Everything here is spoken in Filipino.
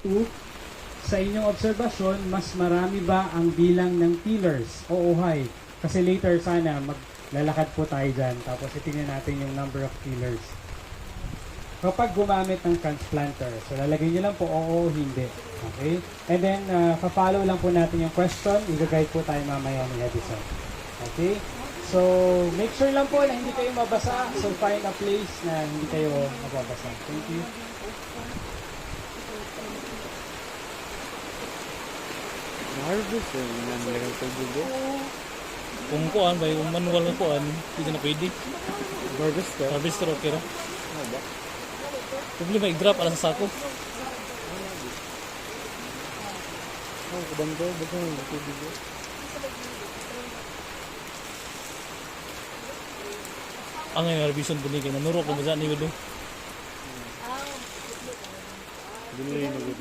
2, sa inyong obserbasyon, mas marami ba ang bilang ng tillers o uhay? Kasi later sana maglalakad po tayo dyan, tapos itingnan natin yung number of tillers. Kapag gumamit ng transplanter, so lalagay nyo lang po oo o hindi. Okay? And then, pa-follow lang po natin yung question. I-guide po tayo mamaya ni Edison. Okay? So, make sure lang po na hindi kayo mabasa. So, find a place na hindi kayo mababasa. Thank you. Harvest eh, nangyayang pagbubo. Kung kuan ba yung manual na kuan, hindi na pwede. Harvester? Harvester okay ra. Ano ba? Problema i-drop ala sa sako. Oh, kadang ko, ba't yung pagbubo? Ang ngayon harveston po ni kay nanurok ko ba sa ni do. Binili na good na.